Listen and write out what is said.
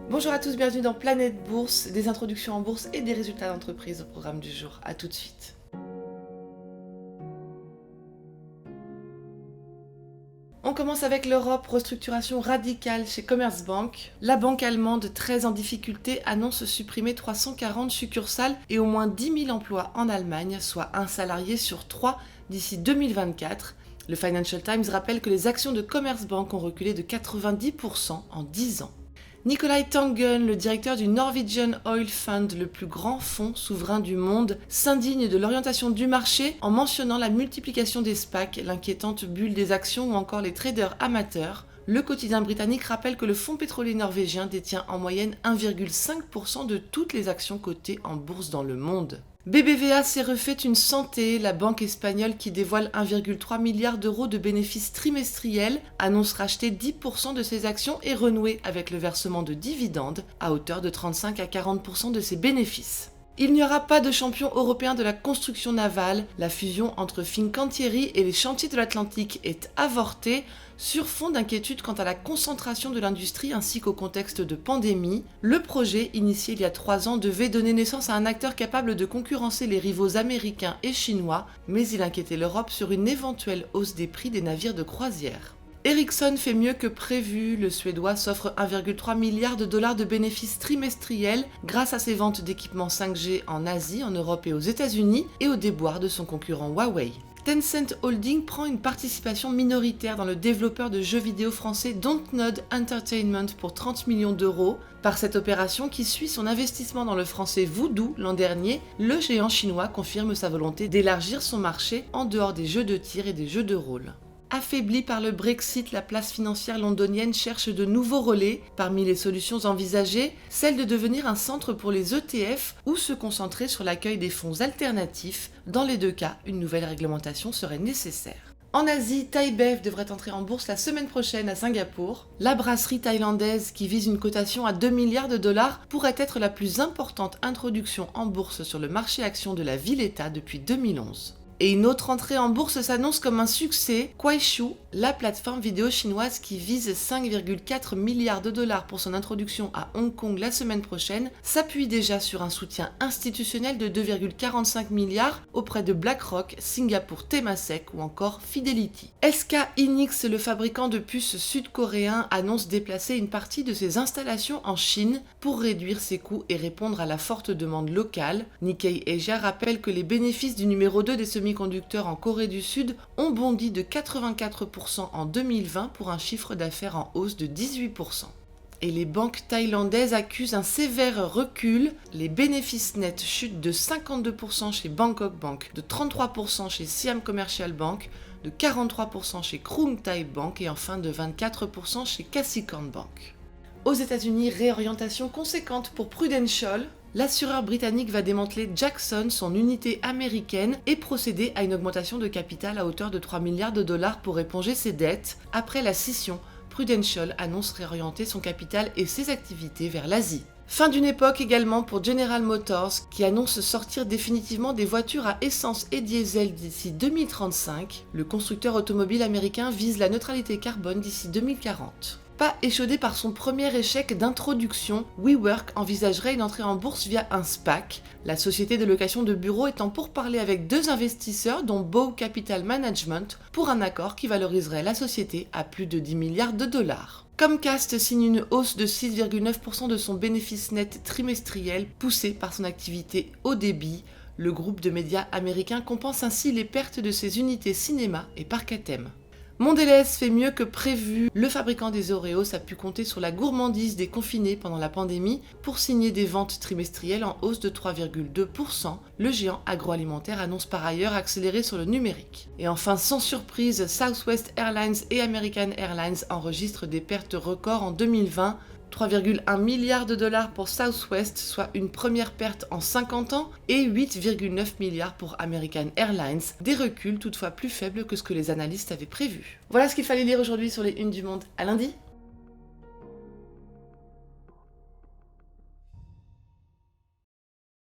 Bonjour à tous, bienvenue dans Planète Bourse, des introductions en bourse et des résultats d'entreprise au programme du jour. A tout de suite. On commence avec l'Europe, restructuration radicale chez Commerzbank. La banque allemande, très en difficulté, annonce supprimer 340 succursales et au moins 10 000 emplois en Allemagne, soit un salarié sur 3 d'ici 2024. Le Financial Times rappelle que les actions de Commerzbank ont reculé de 90% en 10 ans. Nicolai Tangen, le directeur du Norwegian Oil Fund, le plus grand fonds souverain du monde, s'indigne de l'orientation du marché en mentionnant la multiplication des SPAC, l'inquiétante bulle des actions ou encore les traders amateurs. Le quotidien britannique rappelle que le fonds pétrolier norvégien détient en moyenne 1,5% de toutes les actions cotées en bourse dans le monde. BBVA s'est refait une santé. La banque espagnole qui dévoile 1,3 milliard d'euros de bénéfices trimestriels annonce racheter 10% de ses actions et renouer avec le versement de dividendes à hauteur de 35 à 40% de ses bénéfices. Il n'y aura pas de champion européen de la construction navale. La fusion entre Fincantieri et les chantiers de l'Atlantique est avortée sur fond d'inquiétude quant à la concentration de l'industrie ainsi qu'au contexte de pandémie. Le projet, initié il y a 3 ans, devait donner naissance à un acteur capable de concurrencer les rivaux américains et chinois, mais il inquiétait l'Europe sur une éventuelle hausse des prix des navires de croisière. Ericsson fait mieux que prévu, le Suédois s'offre 1,3 milliard de dollars de bénéfices trimestriels grâce à ses ventes d'équipements 5G en Asie, en Europe et aux États-Unis et au déboire de son concurrent Huawei. Tencent Holding prend une participation minoritaire dans le développeur de jeux vidéo français Dontnod Entertainment pour 30 millions d'euros. Par cette opération qui suit son investissement dans le français Voodoo l'an dernier, le géant chinois confirme sa volonté d'élargir son marché en dehors des jeux de tir et des jeux de rôle. Affaiblie par le Brexit, la place financière londonienne cherche de nouveaux relais. Parmi les solutions envisagées, celle de devenir un centre pour les ETF ou se concentrer sur l'accueil des fonds alternatifs. Dans les deux cas, une nouvelle réglementation serait nécessaire. En Asie, ThaiBev devrait entrer en bourse la semaine prochaine à Singapour. La brasserie thaïlandaise, qui vise une cotation à 2 milliards de dollars, pourrait être la plus importante introduction en bourse sur le marché actions de la ville-État depuis 2011. Et une autre entrée en bourse s'annonce comme un succès. Kuaishou, la plateforme vidéo chinoise qui vise 5,4 milliards de dollars pour son introduction à Hong Kong la semaine prochaine, s'appuie déjà sur un soutien institutionnel de 2,45 milliards auprès de BlackRock, Singapour Temasek ou encore Fidelity. SK Hynix, le fabricant de puces sud-coréen, annonce déplacer une partie de ses installations en Chine pour réduire ses coûts et répondre à la forte demande locale. Nikkei Asia rappelle que les bénéfices du numéro 2 des semi-conducteurs en Corée du Sud ont bondi de 84% en 2020 pour un chiffre d'affaires en hausse de 18%. Et les banques thaïlandaises accusent un sévère recul. Les bénéfices nets chutent de 52% chez Bangkok Bank, de 33% chez Siam Commercial Bank, de 43% chez Krung Thai Bank et enfin de 24% chez Kasikorn Bank. Aux États-Unis, réorientation conséquente pour Prudential. L'assureur britannique va démanteler Jackson, son unité américaine, et procéder à une augmentation de capital à hauteur de 3 milliards de dollars pour éponger ses dettes. Après la scission, Prudential annonce réorienter son capital et ses activités vers l'Asie. Fin d'une époque également pour General Motors, qui annonce sortir définitivement des voitures à essence et diesel d'ici 2035. Le constructeur automobile américain vise la neutralité carbone d'ici 2040. Pas échaudé par son premier échec d'introduction, WeWork envisagerait une entrée en bourse via un SPAC, la société de location de bureaux étant pourparlers avec 2 investisseurs dont Bow Capital Management pour un accord qui valoriserait la société à plus de 10 milliards de dollars. Comcast signe une hausse de 6,9% de son bénéfice net trimestriel poussé par son activité haut débit. Le groupe de médias américain compense ainsi les pertes de ses unités cinéma et parcs à thème. Mondelez fait mieux que prévu. Le fabricant des Oreos a pu compter sur la gourmandise des confinés pendant la pandémie pour signer des ventes trimestrielles en hausse de 3,2%. Le géant agroalimentaire annonce par ailleurs accélérer sur le numérique. Et enfin, sans surprise, Southwest Airlines et American Airlines enregistrent des pertes records en 2020. 3,1 milliards de dollars pour Southwest, soit une première perte en 50 ans, et 8,9 milliards pour American Airlines, des reculs toutefois plus faibles que ce que les analystes avaient prévu. Voilà ce qu'il fallait lire aujourd'hui sur les unes du Monde. À lundi!